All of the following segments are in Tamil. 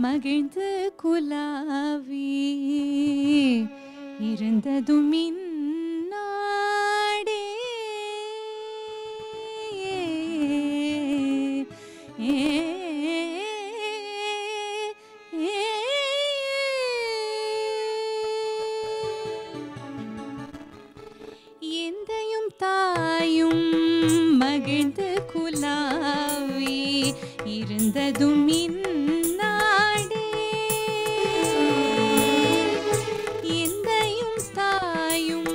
மகிழ்ந்து குலாவி இருந்ததும் இந்நாடே. எந்தையும் தாயும் மகிழ்ந்து குலாவி இருந்ததும் இந்நாடே. எந்தையும் தாயும்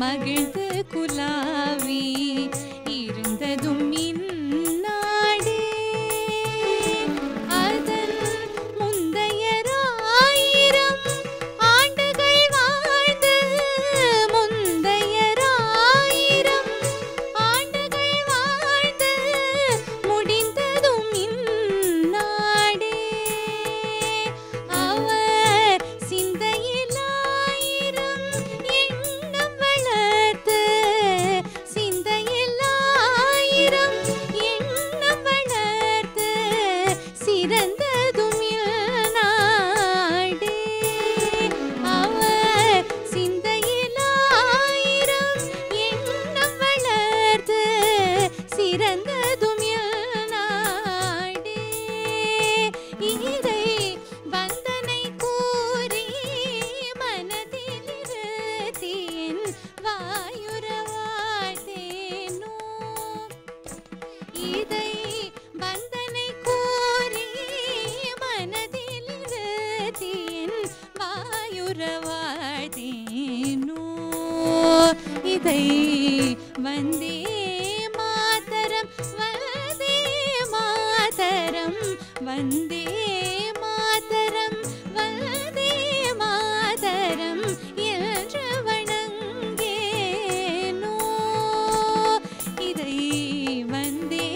மகிழ்ந்து குலாவி இருந்ததும் இந்நாடே. அதன் முந்தையராயிரம் ஆண்டுகள் வாழ்ந்து முந்தையராயிரம் ஆண்டுகள் வாழ்ந்து முடிந்ததும் இந்நாடே. அவர் சிந்தையில் ஆயிரம் எண்ணம் வளர்த்து சிந்தையில் ஆயிரம் எண்ணம் வளர்த்து சிறந்ததும் இந்நாடே. அவர் சிந்தையில் ஆயிரம் எண்ணம் வளர்த்து சிறந்ததும் இந்நாடே. இதை வந்தனை கூறி மனதில் இருத்தேன் வாயுற வாழ்த்தேனோ. இதை வந்தனை கூறி மனதில் இருத்தேன் வாயுற வாழ்த்தேனோ. இதை வந்தே மாதரம் வந்தே மாதரம் வந்தே மாதரம் வந்தே மாதரம் என்று வணங்கேனோ. இதை வந்தே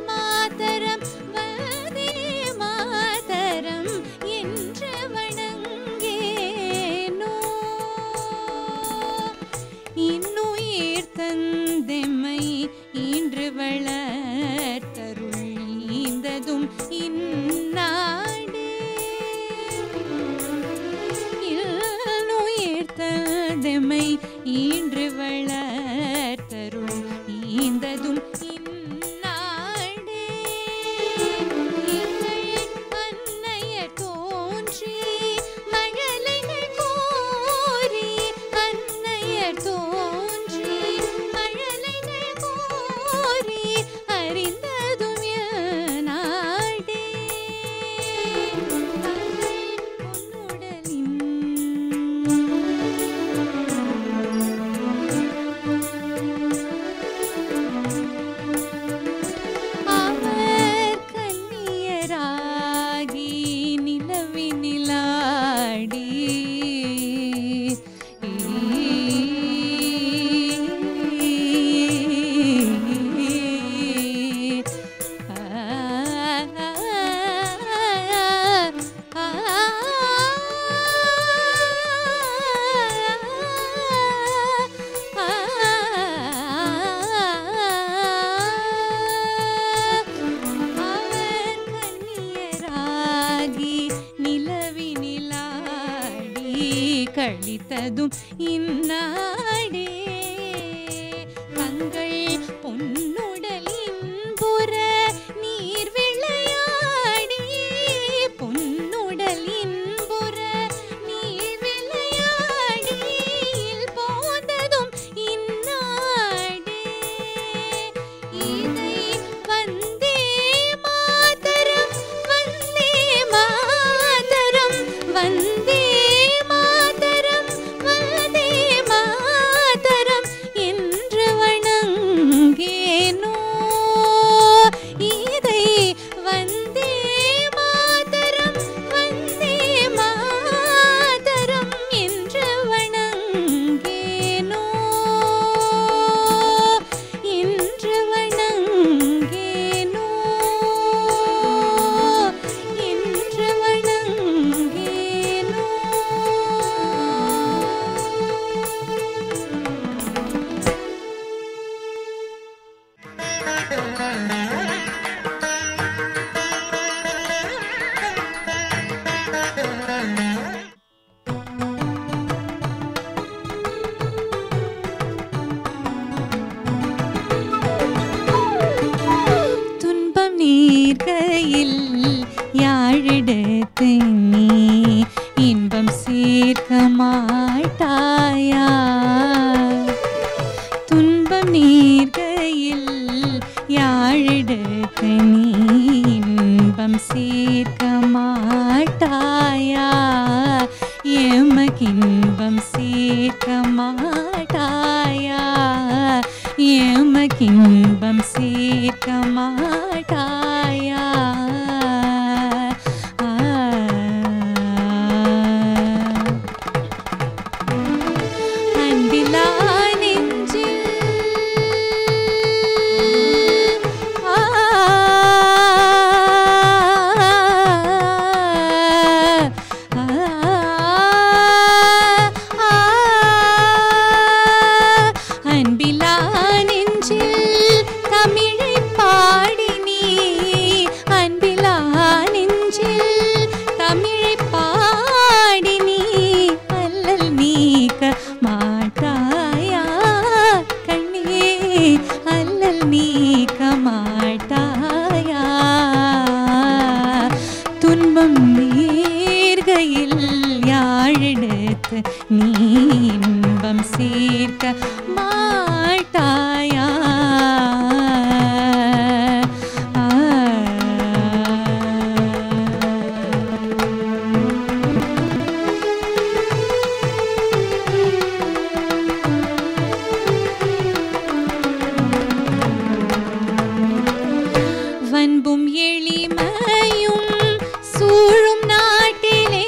மாதரம் வந்தே மாதரம் என்று வணங்கேனோ. இன்னுயிர் தந்தெம்மை ஈன்று வளர்த்தருள் ஈந்ததும் இந்நாடே. இன்னுயிர் தந்தெம்மை ஈன்று வளர்த்தருள் ஈந்ததும் இந்நாடே. அன்னையர் தோன்றி மழலைகள் கோரி அன்னையர் தோன்றி மழலைகள் கோரி அறிந்ததும் இந்நாடே. பொன்னுடலின் அவர் கன்னியராகி நிலவினிலாடி அவர் கன்னியராகி நிலவினிலாடி கழித்ததும் இந்நாடே. தங்கள் பொன்னுடலின் புற நீர் விளையாடி பொன்னுடலின் புற நீர் விளையாடியில் போந்ததும் இந்நாடே. இதை வந்தே மாதரம் வந்தே மாதரம் வந்தே மாதரம் வந்தே மாதரம் நீ இன்பம் சேர்க்க மாட்டாயா எமக்கின்பம் சேர்க்க மாட்டாயா எமக்கின்பம் சேர்க்க மாட்டாயா அன்பிலா துன்பம் நேர்கையில் யாழெடுத்து நீ இன்பம் சேர்க்க மாட்டாயா வன்பும் எளிமையும் சூழும் நாட்டிலே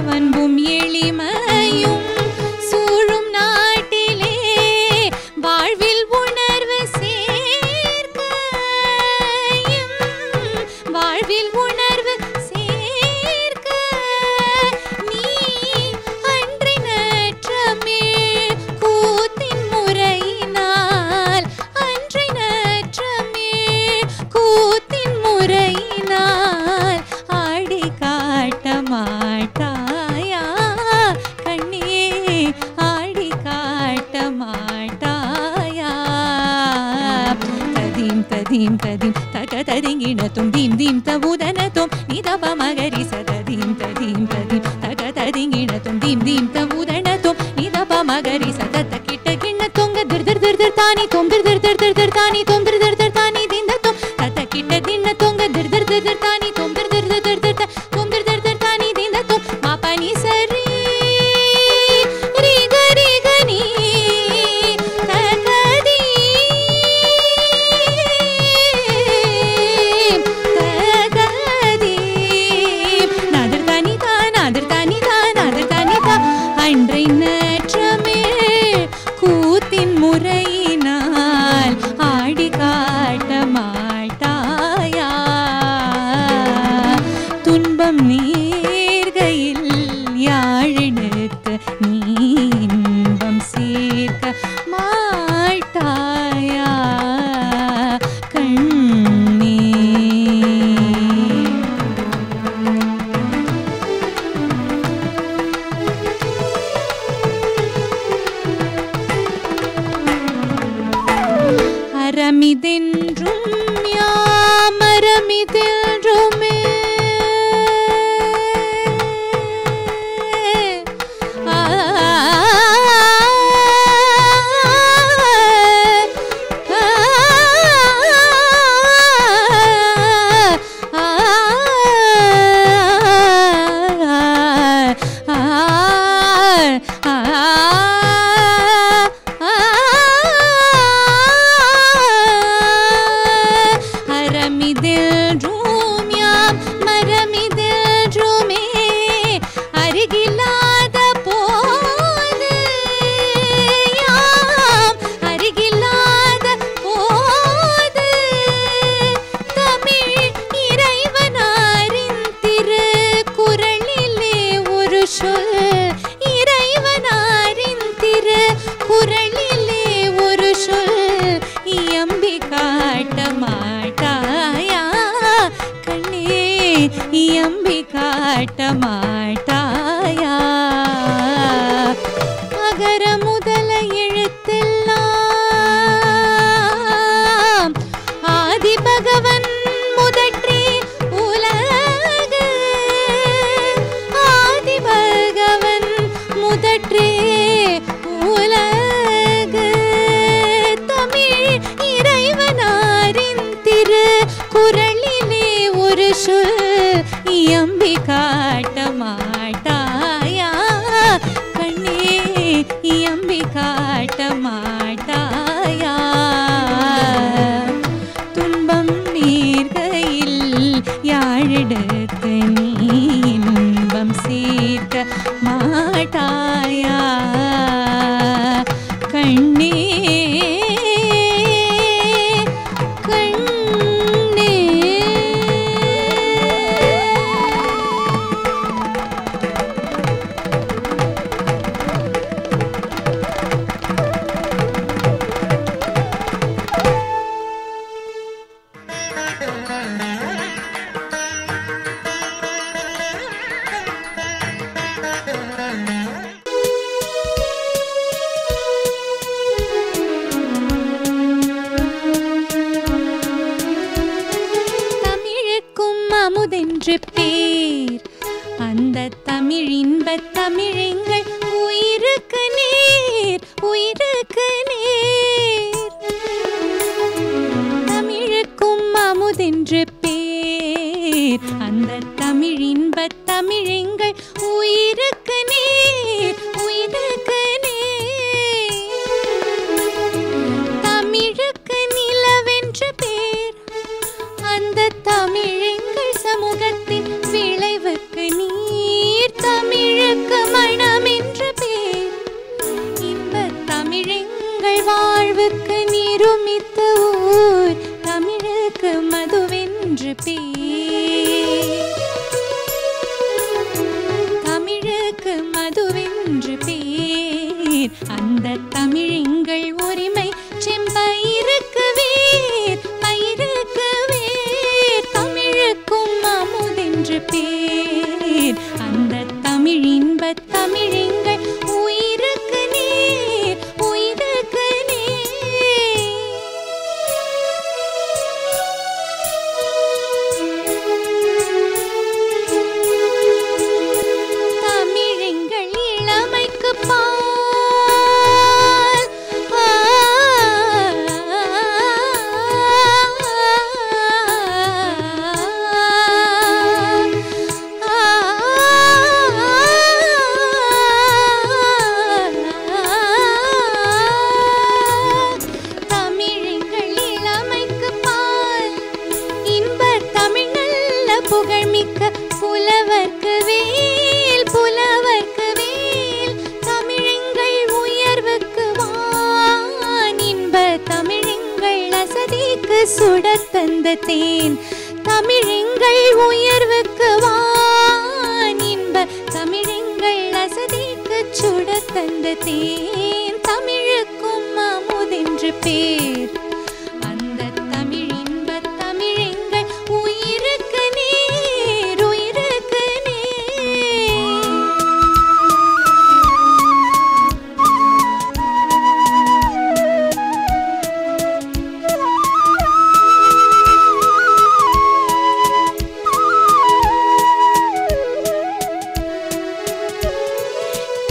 வன்பும் எளிமையும் சூழும் நாட்டிலே வாழ்வில் உணர்வு சேர்க்க வாழ்வில் உணர்வு சேர்க்க நீ அன்றை நற்றமே கூத்தின் முறையினால் அன்றை நற்றமே கூத்தின் முறையினால் ஆடி காட்ட மாட்டாயா கண்ணே ஆடி காட்ட மாட்டாயா ததீம் ததீம் ததீம் தக ததிங்கிணத்தும் தீம் தீம் தவுதனத்தும் நிதப மகரி சததீம் ததீம் ததீம் தக ததிங்கிணத்தும் தீம் தீம் தவுதனத்தும் நிதப மகரி சதத்த கிட்ட கிண்ண தொங்க திர் திர் திர் திர் தானி தொம் திர் திர் திர் திர் திர் தானி தொம் திர் திர் திர் தானி திந்த தொம் தத்த கிட்ட தின்ன தொங்க திர் திர் திர் திர் தானி தொம் திர் திர் திர் திர் திர் தொம் திர் திர் திர் தானி திந்த தொம் மாபனி சரி ரி கரி கனி தகதி தகதி நாதர் தானி தா நாதர் தானி தா நாதர் தானி தா அன்றை நற்றமே கூத்தின் முறையினால் ஆடி காட்ட மாட்டாயா துன்பம் நேர்கையில் யாழெடுத்து நீ இன்பம் சேர்க்க மாட்டாயா கண்ணே அறமிதென்றும் யாமரமிதென்றுமே அறமிதென்றும் யாம் மரமிதென்றுமே அருகில்லாத போது யாம் அருகில்லாத போது தமிழ் இறைவனாரின் திருக்குறளிலே ஒரு சொல் இறைவனாரின் திருக்குறளிலே ஒரு சொல் இயம்பி காட்ட மாட்டாயா கண்ணே இயம்பி காட்ட மாட்டாயா அகர முதல எழுத்தெல்லாம் ஆதி பகவன் முதற்றே உலகு ஆதி பகவன் முதற்றே உலகு தமிழ் இறைவனாரின் திரு சொல் இயம்பி காட்ட மாட்டாயா கண்ணே இயம்பி காட்ட மாட்டாயா துன்பம் நீர்கையில் யாழெடுத்து நீ இன்பம் சேர்க்க மாட்டாயா கண்ணே அமுதென்று பேர் அந்த தமிழ் இன்பத் தமிழெங்கள் உயிருக்கு நேர் உயிருக்கு நேர் தமிழுக்கும் அமுதென்று பேர் அந்த தமிழ் இன்பத் தமிழெங்கள் உயிருக்கு நேர் உயிருக்கு நேர் தமிழுக்கு நிலவென்று பேர் அந்த தமிழெங்கள் சமூகத்தின் விளைவுக்கு நீர் தமிழுக்கு மனம் என்று பேர் இன்பத் தமிழெங்கள் வாழ்வுக்கு நிருமித்த ஊர் தமிழுக்கு மதுவென்று பேர் தமிழுக்கு மதுவென்று பேர் அந்த தமிழெங்கள் உரிமை செம்பயிருக்கு வேர் பயிருக்கு வேர் தமிழுக்கும் அமுதென்று பேர் அந்த தமிழ் இன்பத் தமிழெங்கள் உயிருக்கு நேர் உயிருக்கு தமிழெங்கள் இளமைக்கு பால் தமிழெங்கள் இளமைக்கு பால் இன்பத் தமிழ் நல்ல புகழ்மிக்க புலவர்க்கு வேல் புலவர்க்கு வேல் தமிழெங்கள் உயர்வுக்கு வான் இன்பத் தமிழெங்கள் அசதிக்கு சுடத் தந்த தேன் தமிழெங்கள் உயர்வுக்கு வான் இன்பத் தமிழெங்கள் அசதிக்கு சுடத் தந்த தேன் தமிழுக்கும் அமுதென்று பேர் அந்த தமிழ் இன்பத் தமிழெங்கள் உயிருக்கு நேர் உயிருக்கு நேர்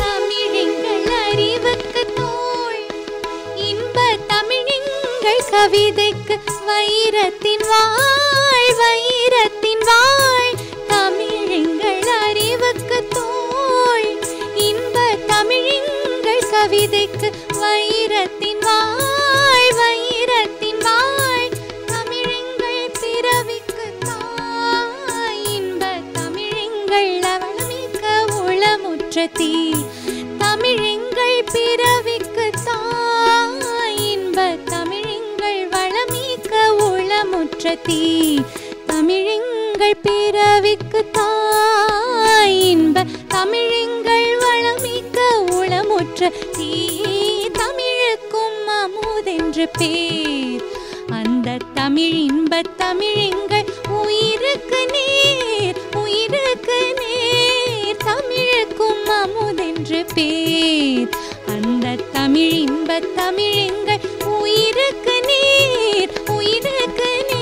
தமிழெங்கள் அறிவுக்கு தோள் இன்பத் தமிழெங்கள் கவிதைக்கு வைரத்தின் வாழ் வைரத்தின் வாழ் தமிழெங்கள் அறிவுக்கு தோள் இன்பத் தமிழெங்கள் கவிதைக்கு வைரத்தின் வாழ் வைரத்தின் வாழ் தமிழெங்கள் பிறவிக்கு தாய் இன்பத் தமிழெங்கள் அவலமிக்க உளமுற்ற தீ தமிழெங்கள் பிறவிக்கு தாய் இன்பத் தமிழெங்கள் வளமிக்க உளமுற்ற தீ தமிழெங்கள் பிறவிக்கு தாய் இன்பத் தமிழெங்கள் வளமிக்க உளமுற்ற தீ தமிழுக்கும் அமுதென்று பேர் அந்த தமிழ் இன்பத் தமிழெங்கள் உயிருக்கு நேர் உயிருக்கு நேர் தமிழுக்கும் அமுதென்று பேர் அந்த தமிழ் இன்பத் தமிழெங்கள் உயிருக்கு நேர் உயிருக்கு நேர்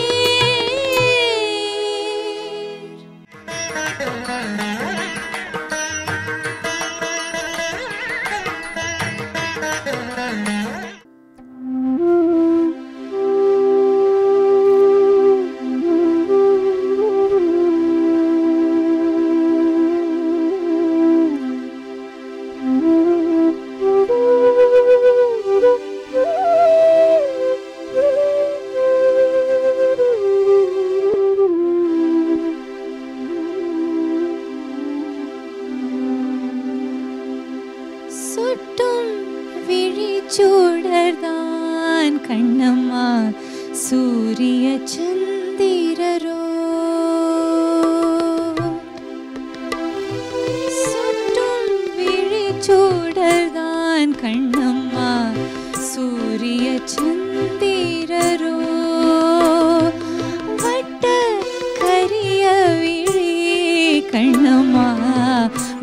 சூடர்தான் கண்ணம்மா சூரிய சந்திரரோ சுட்டும் விழி சூடர்தான் கண்ணம்மா சூரிய சந்திரரோ வட்ட கரிய விழி கண்ணம்மா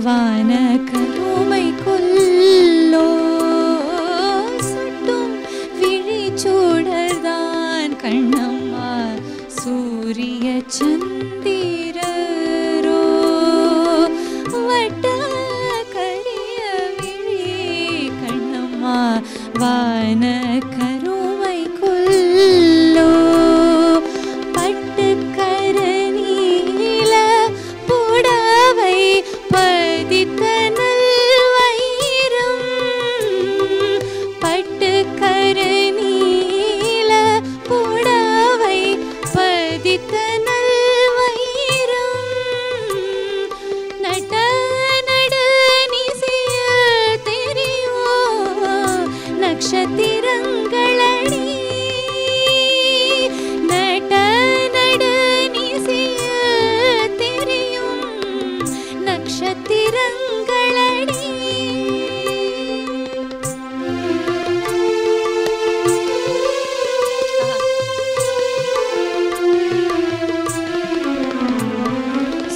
வான கருமை கொல்லோ சுட்டும் விழி சூடர்தான் கண்ணம்மா சூரிய சந்திரரோ வட்ட கரிய விழி கண்ணம்மா வான கருமை கொல்லோ பட்டு கரநீல புடவை பதித்த நல்வயிரம் பட்டு கரநீல புடவை பதித்த நல்வயிரம் நட நட நிசையில் தெரிவோ நட்சத்திரங்களடி நட நட நிசையில் தெரியும் நட்சத்திரங்களடி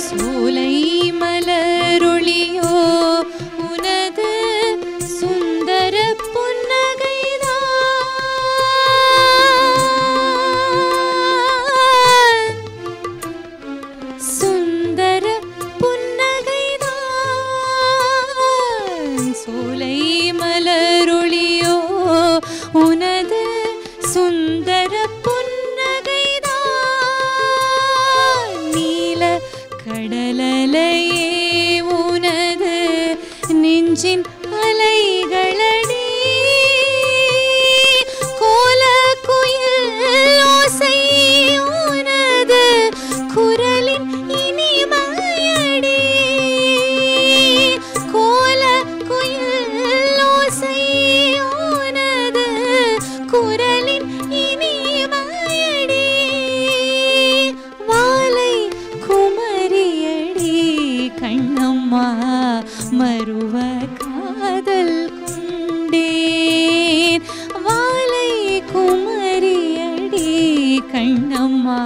சோலை மலரொளியோ உனது சுந்தர புன்னகைதான் சுந்தர புன்னகைதான் சோலை மலரொளியோ உனது சுந்தர புன்னகைதான் நீல கடலலையே உனது நெஞ்சின் அலைகளடி கோல குயில் ஓசை உனது குரலின் இனிமையடி கோல குயில் ஓசை உனது குரலின் இனிமையடி வாலை குமரியடி கண்ணம்மா மருவ காதல் கொண்டேன் வாலை குமரியடி கண்ணம்மா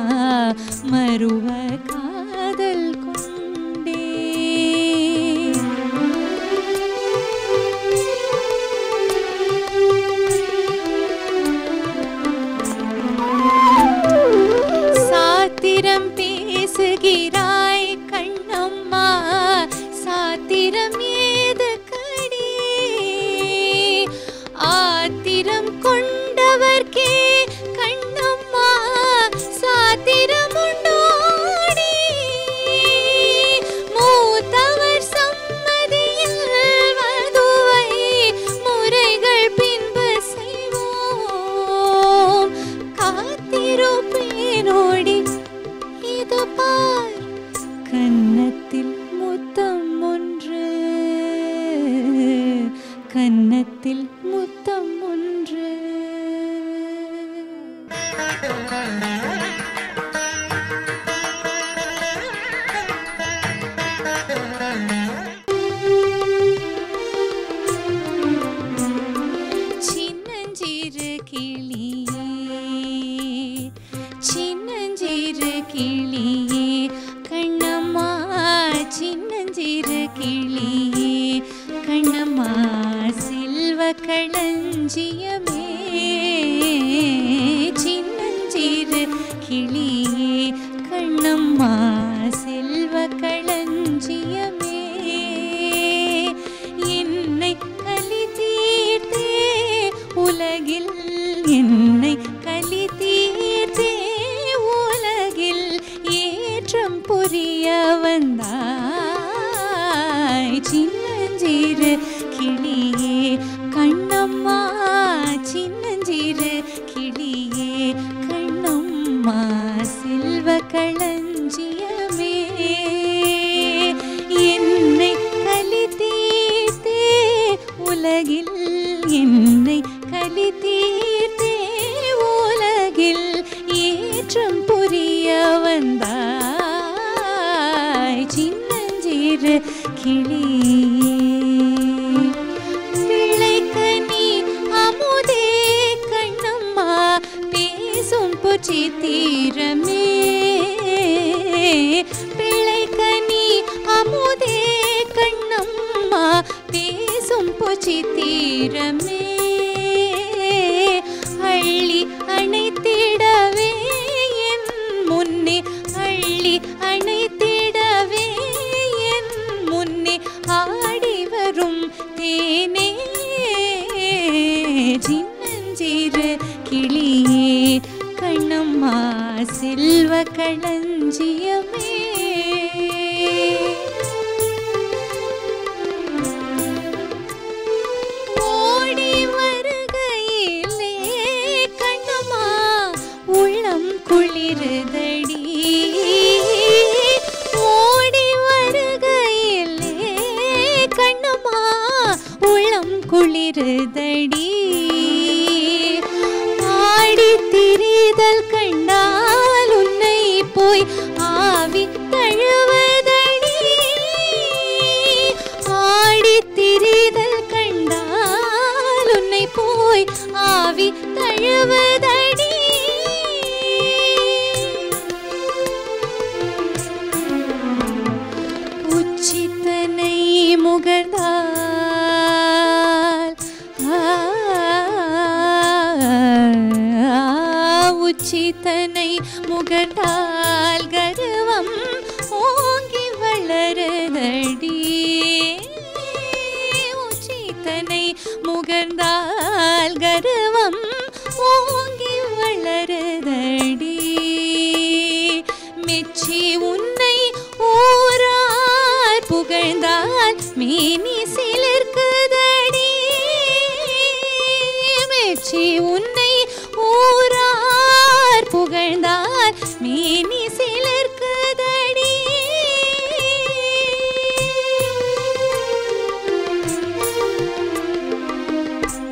மருவ காதல் கொண்டேன் சாத்திரம் பேசுகிறாய் கண்ணம்மா சாத்திரம் ஏது கடி ஆத்திரம் கொண்டவர்க்கே கண்ணம்மா சாத்திரம் உண்டோடி மூத்தவர் சம்மதியில் வதுவை முறைகள் பின்பு செய்வோம் காத்திருப்பேனோடி இது பார் கன்னத்தில் முத்தம் ஒன்று கன்னத்தில் முத்தம் ஒன்று சின்னஞ்சிறு கிளியே சின்னஞ்சிறு கிளியே கண்ணம்மா சின்னஞ்சிறு கிளியே கண்ணம்மா செல்வ களஞ்சியமே சின்னஞ்சிறு கிளியே கண்ணம்மா செல்வ களஞ்சியமே என்னை கலி தீர்த்தே உலகில் என்னை கலி தீர்த்தே உலகில் ஏற்றம் புரிய வந்தாய் சின்னஞ்சிறு கிளியே கண்ணம்மா சின்னஞ்சிறு கிளியே கண்ணம்மா செல்வ களஞ்சியமே என்னை கலி தீர்த்தே உலகில் என்னை கலி தீர்த்தே சின்னஞ்சிறு கிளியே பிள்ளைக்கனி அமுதே கண்ணம்மா பேசும் பொச்சித்திரமே பிள்ளைக்கனி அமுதே கண்ணம்மா பேசும் பொச்சித்திரமே அள்ளி அணைத்திடவே என் முன்னே அள்ளி அணைத்திடவே என் முன்னே ஆடி வரும் தேனே சின்னஞ்சிறு கிளியே கண்ணம்மா செல்வ களஞ்சியமே ஓடி வருகையிலே கண்ணம்மா உள்ளம் குளிருதடி ஓடி வருகையிலே கண்ணம்மா உள்ளம் குளிருதடி ஆடி திரிதல் கண்டால் உன்னை போய் ஆவி தழுவதடி ஆடி திரிதல் கண்டால் உன்னை போய் ஆவி தழுவதடி உச்சித்தனை முகர்ந்தால் உச்சித்தனை முகர்ந்தால் கர்வம் ஓங்கி வளருதடி உச்சித்தனை முகர்ந்தால் கர்வம் ஓங்கி வளருதடி மெச்சி உன்னை ஓரார் புகழ்ந்தால் மேனி சிலிர்க்குதடி மெச்சி உன்னை ஊரார் புகழ்ந்தால் மேனி சிலிர்க்குதடி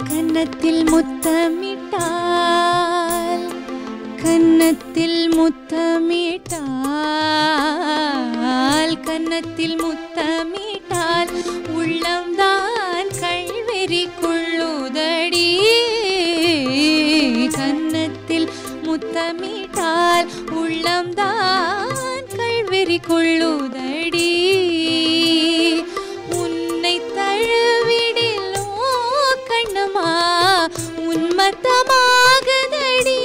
கன்னத்தில் முத்தமிட்டால் கன்னத்தில் முத்தமிட்டால் கன்னத்தில் முத்தமிட்டால் உள்ளம்தான் கள்வெறி கொள்ளுதடி கன்னத்தில் முத்தமிட்டால் உள்ளம்தான் கள்வெறி கொள்ளுதடி உன்னை தழுவிடிலோ கண்ணம்மா உன்மத்தமாகுதடி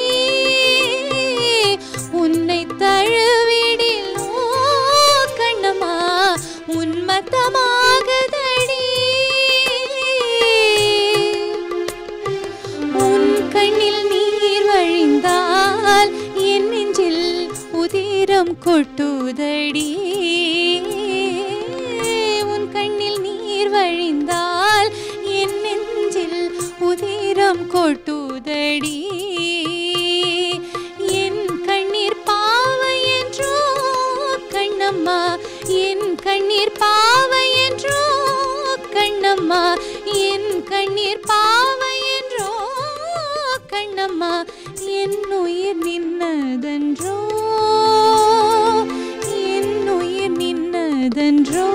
உன்னை தழுவிடிலோ கண்ணம்மா உன்மத்தமாகுதடி உன் கண்ணில் நீர் வழிந்தால் என் நெஞ்சில் உதிரம் கொட்டுதடி உன் கண்ணில் நீர் வழிந்தால் என் நெஞ்சில் உதிரம் கொட்டுதடி என் கண்ணீர் பாவை என்றோ கண்ணம்மா என் கண்ணீர் பாவை என்றோ கண்ணம்மா என் கண்ணீர் பாவை என்றோ கண்ணம்மா என் உயிர் நின்னதென்றோ என் உயிர் நின்னதென்றோ